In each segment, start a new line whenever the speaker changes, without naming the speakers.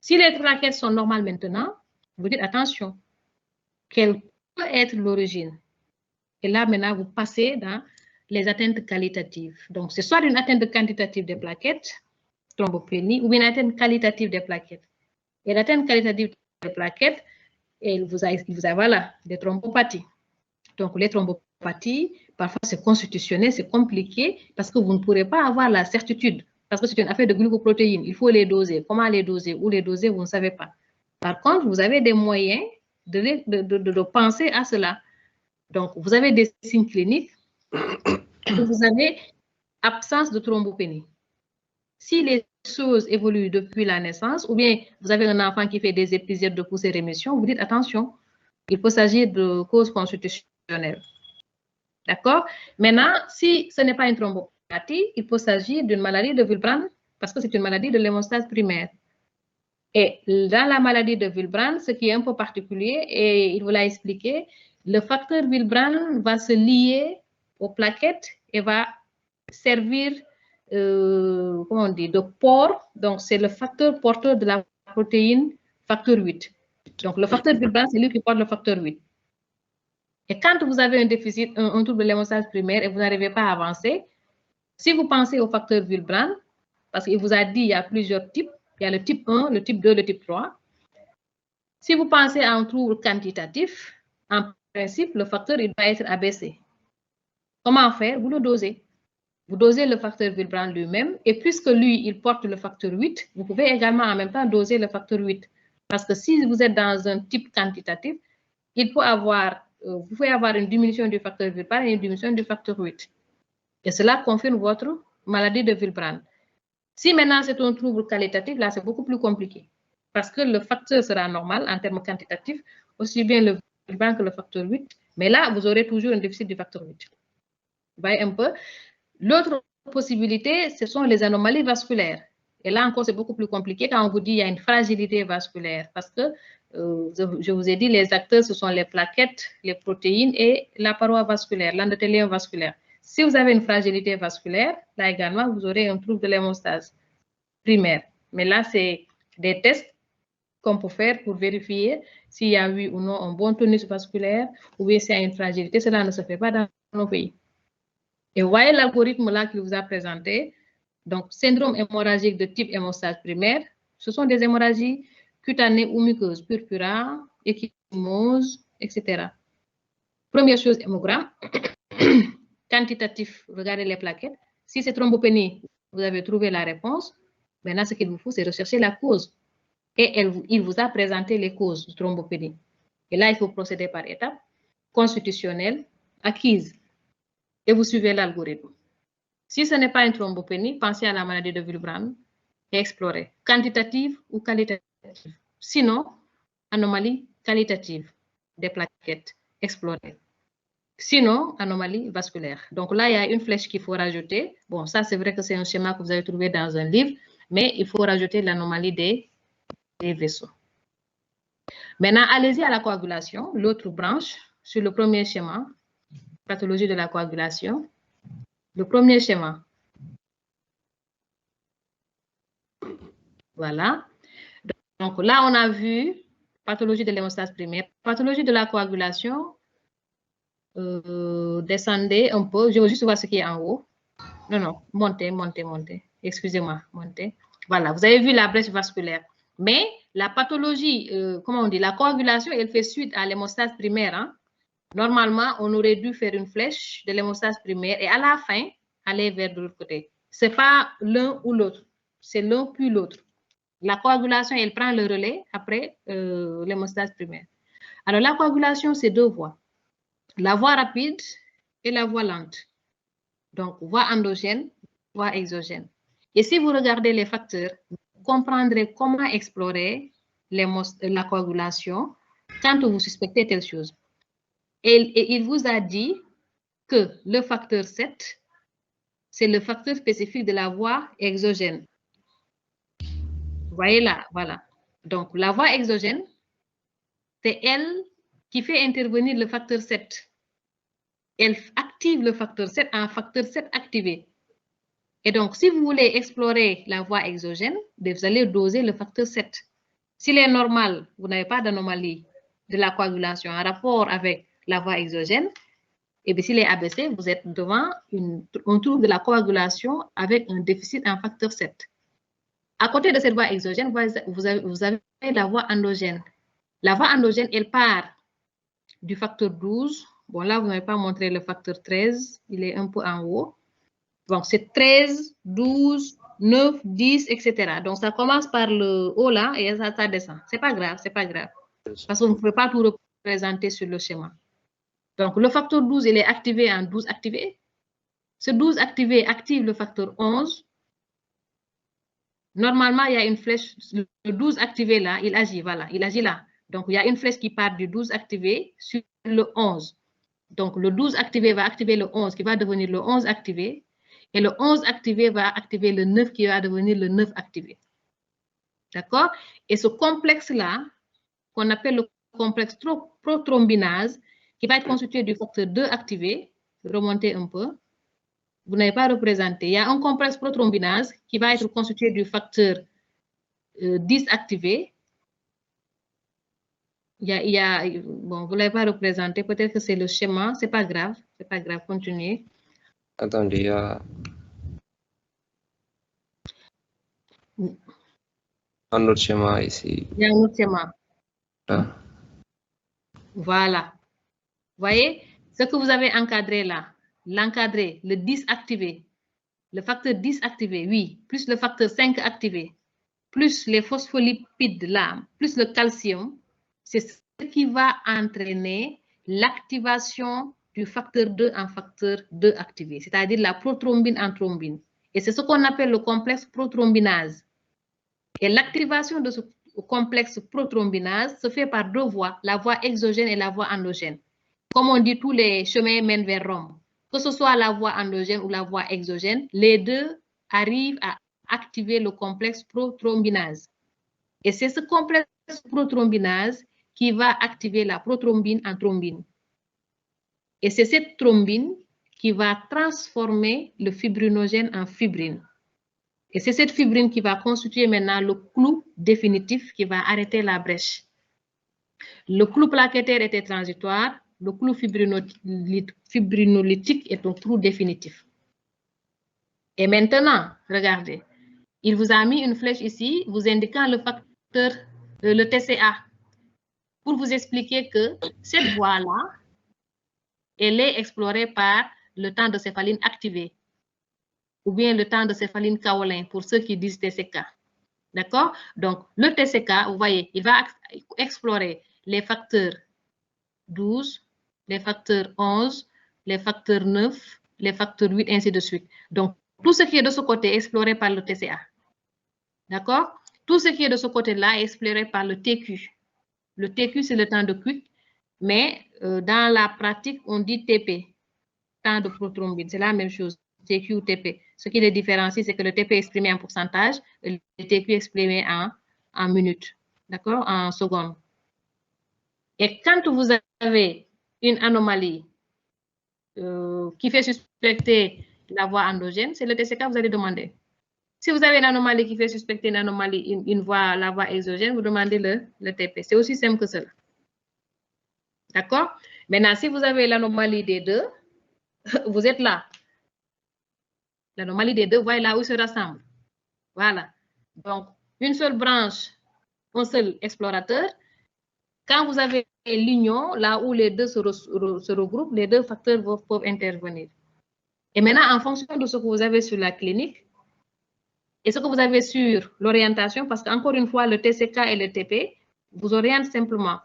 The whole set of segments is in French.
Si les plaquettes sont normales maintenant, vous dites attention, quelle peut être l'origine? Et là, maintenant, vous passez dans les atteintes qualitatives. Donc, c'est soit une atteinte quantitative des plaquettes, thrombopénie, ou une atteinte qualitative des plaquettes. Et l'atteinte qualitative des plaquettes, il vous a voilà, des thrombopathies. Donc, les thrombopathies, parfois, c'est constitutionnel, c'est compliqué, parce que vous ne pourrez pas avoir la certitude, parce que c'est une affaire de glucoprotéines. Il faut les doser. Comment les doser? Où les doser, vous ne savez pas. Par contre, vous avez des moyens de penser à cela. Donc, vous avez des signes cliniques, vous avez absence de thrombopénie. Si les choses évoluent depuis la naissance, ou bien vous avez un enfant qui fait des épisodes de poussée-rémission, vous dites attention, il peut s'agir de causes constitutionnelles. D'accord? Maintenant, si ce n'est pas une thrombopathie, il peut s'agir d'une maladie de Willebrand, parce que c'est une maladie de l'hémostase primaire. Et dans la maladie de Willebrand, ce qui est un peu particulier, et il vous l'a expliqué, le facteur Willebrand va se lier aux plaquettes et va servir, comment on dit, de port. Donc, c'est le facteur porteur de la protéine facteur 8. Donc, le facteur Willebrand, c'est lui qui porte le facteur 8. Et quand vous avez un déficit, un trouble de l'hémostase primaire et vous n'arrivez pas à avancer, si vous pensez au facteur Willebrand, parce qu'il vous a dit il y a plusieurs types, il y a le type 1, le type 2, le type 3. Si vous pensez à un trouble quantitatif, en principe, le facteur il doit être abaissé. Comment faire? Vous le dosez. Vous dosez le facteur Willebrand lui-même, et puisque lui, il porte le facteur 8, vous pouvez également en même temps doser le facteur 8. Parce que si vous êtes dans un type quantitatif, il peut avoir, vous pouvez avoir une diminution du facteur Willebrand et une diminution du facteur 8. Et cela confirme votre maladie de Willebrand. Si maintenant c'est un trouble qualitatif, là c'est beaucoup plus compliqué. Parce que le facteur sera normal en termes quantitatifs, aussi bien le Willebrand que le facteur 8. Mais là, vous aurez toujours un déficit du facteur 8. Vous voyez un peu? L'autre possibilité, ce sont les anomalies vasculaires. Et là encore, c'est beaucoup plus compliqué quand on vous dit qu'il y a une fragilité vasculaire. Parce que, je vous ai dit, les acteurs, ce sont les plaquettes, les protéines et la paroi vasculaire, l'endothélium vasculaire. Si vous avez une fragilité vasculaire, là également, vous aurez un trouble de l'hémostase primaire. Mais là, c'est des tests qu'on peut faire pour vérifier s'il y a oui ou non un bon tonus vasculaire ou bien s'il y a une fragilité. Cela ne se fait pas dans nos pays. Et vous voyez l'algorithme là qu'il vous a présenté. Donc, syndrome hémorragique de type hémostase primaire, ce sont des hémorragies cutanées ou muqueuses, purpura, ecchymose, etc. Première chose, hémogramme. Quantitatif, regardez les plaquettes. Si c'est thrombopénie, vous avez trouvé la réponse. Maintenant, ce qu'il vous faut, c'est rechercher la cause. Et il vous a présenté les causes de thrombopénie. Et là, il faut procéder par étapes. Constitutionnelle, acquise. Et vous suivez l'algorithme. Si ce n'est pas une thrombopénie, pensez à la maladie de Willebrand et explorez. Quantitative ou qualitative. Sinon, anomalie qualitative des plaquettes. Explorez. Sinon, anomalie vasculaire. Donc là, il y a une flèche qu'il faut rajouter. Bon, ça, c'est vrai que c'est un schéma que vous avez trouvé dans un livre, mais il faut rajouter l'anomalie des vaisseaux. Maintenant, allez-y à la coagulation, l'autre branche, sur le premier schéma, pathologie de la coagulation. Le premier schéma. Voilà. Donc là, on a vu pathologie de l'hémostase primaire, pathologie de la coagulation. Descendez un peu. Je veux juste voir ce qui est en haut. Non, montez. Excusez-moi, montez. Voilà, vous avez vu la brèche vasculaire. Mais la pathologie, comment on dit, la coagulation, elle fait suite à l'hémostase primaire. Hein. Normalement, on aurait dû faire une flèche de l'hémostase primaire et à la fin, aller vers de l'autre côté. Ce n'est pas l'un ou l'autre, c'est l'un puis l'autre. La coagulation, elle prend le relais après l'hémostase primaire. Alors, la coagulation, c'est deux voies. La voie rapide et la voie lente. Donc, voie endogène, voie exogène. Et si vous regardez les facteurs, vous comprendrez comment explorer la coagulation quand vous suspectez telle chose. Et il vous a dit que le facteur 7, c'est le facteur spécifique de la voie exogène. Vous voyez là, voilà. Donc, la voie exogène, c'est elle qui fait intervenir le facteur 7. Elle active le facteur 7 en facteur 7 activé. Et donc, si vous voulez explorer la voie exogène, vous allez doser le facteur 7. S'il est normal, vous n'avez pas d'anomalie de la coagulation en rapport avec la voie exogène. Et bien, s'il est abaissé, vous êtes devant un trouble de la coagulation avec un déficit en facteur 7. À côté de cette voie exogène, vous avez la voie endogène. La voie endogène, elle part du facteur 12. Bon, là, vous n'avez pas montré le facteur 13. Il est un peu en haut. Donc, c'est 13, 12, 9, 10, etc. Donc, ça commence par le haut là et ça descend. C'est pas grave, c'est pas grave. Parce qu'on ne peut pas tout représenter sur le schéma. Donc, le facteur 12, il est activé en 12 activé. Ce 12 activé active le facteur 11. Normalement, il y a une flèche, le 12 activé là, il agit, voilà, il agit là. Donc, il y a une flèche qui part du 12 activé sur le 11. Donc, le 12 activé va activer le 11 qui va devenir le 11 activé. Et le 11 activé va activer le 9 qui va devenir le 9 activé. D'accord? Et ce complexe-là, qu'on appelle le complexe prothrombinase, qui va être constitué du facteur 2 activé, remontez un peu, vous n'avez pas représenté. Il y a un complexe prothrombinase qui va être constitué du facteur 10 activé. Bon, vous ne l'avez pas représenté, peut-être que c'est le schéma, c'est pas grave, continuez.
Attendez, il y a un autre schéma ici.
Il y a un autre schéma.
Là.
Voilà. Vous voyez, ce que vous avez encadré là, l'encadré, le 10 activé, le facteur 10 activé, oui, plus le facteur 5 activé, plus les phospholipides là, plus le calcium, c'est ce qui va entraîner l'activation du facteur 2 en facteur 2 activé, c'est-à-dire la prothrombine en thrombine. Et c'est ce qu'on appelle le complexe prothrombinase. Et l'activation de ce complexe prothrombinase se fait par deux voies, la voie exogène et la voie endogène. Comme on dit, tous les chemins mènent vers Rome. Que ce soit la voie endogène ou la voie exogène, les deux arrivent à activer le complexe prothrombinase. Et c'est ce complexe prothrombinase qui va activer la prothrombine en thrombine. Et c'est cette thrombine qui va transformer le fibrinogène en fibrine. Et c'est cette fibrine qui va constituer maintenant le clou définitif qui va arrêter la brèche. Le clou plaquettaire était transitoire, le clou fibrinolytique est un clou définitif. Et maintenant, regardez, il vous a mis une flèche ici, vous indiquant le facteur, le TCA, pour vous expliquer que cette voie-là, elle est explorée par le temps de céphaline activé, ou bien le temps de céphaline kaolin, pour ceux qui disent TCK. D'accord? Donc, le TCK, vous voyez, il va explorer les facteurs 12, les facteurs 11, les facteurs 9, les facteurs 8, ainsi de suite. Donc, tout ce qui est de ce côté est exploré par le TCA. D'accord? Tout ce qui est de ce côté-là est exploré par le TQ. Le TQ, c'est le temps de Quick, mais dans la pratique, on dit TP, temps de prothrombine. C'est la même chose, TQ ou TP. Ce qui les différencie, c'est que le TP est exprimé en pourcentage, et le TQ est exprimé en minutes, d'accord? En secondes. Et quand vous avez une anomalie qui fait suspecter la voie endogène, c'est le TCK que vous allez demander. Si vous avez une anomalie qui fait suspecter une anomalie, la voie exogène, vous demandez le TP. C'est aussi simple que cela. D'accord? Maintenant, si vous avez l'anomalie des deux, vous êtes là. L'anomalie des deux, voyez là où ils se rassemblent. Voilà. Donc, une seule branche, un seul explorateur. Quand vous avez l'union, là où les deux se regroupent, les deux facteurs peuvent intervenir. Et maintenant, en fonction de ce que vous avez sur la clinique et ce que vous avez sur l'orientation, parce qu'encore une fois, le TCK et le TP vous orientent simplement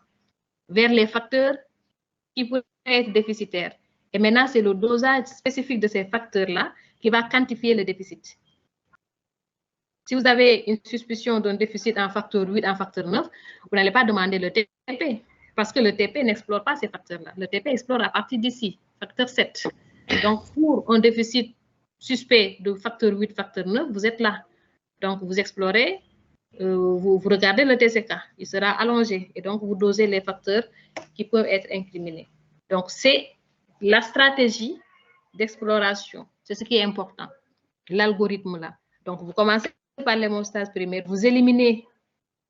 vers les facteurs qui pourraient être déficitaires. Et maintenant, c'est le dosage spécifique de ces facteurs-là qui va quantifier le déficit. Si vous avez une suspicion d'un déficit en facteur 8, en facteur 9, vous n'allez pas demander le TP, parce que le TP n'explore pas ces facteurs-là. Le TP explore à partir d'ici, facteur 7. Donc, pour un déficit suspect de facteur 8, facteur 9, vous êtes là. Donc, vous explorez, vous regardez le TCK, il sera allongé. Et donc, vous dosez les facteurs qui peuvent être incriminés. Donc, c'est la stratégie d'exploration. C'est ce qui est important, l'algorithme là. Donc, vous commencez par l'hémostase primaire, vous éliminez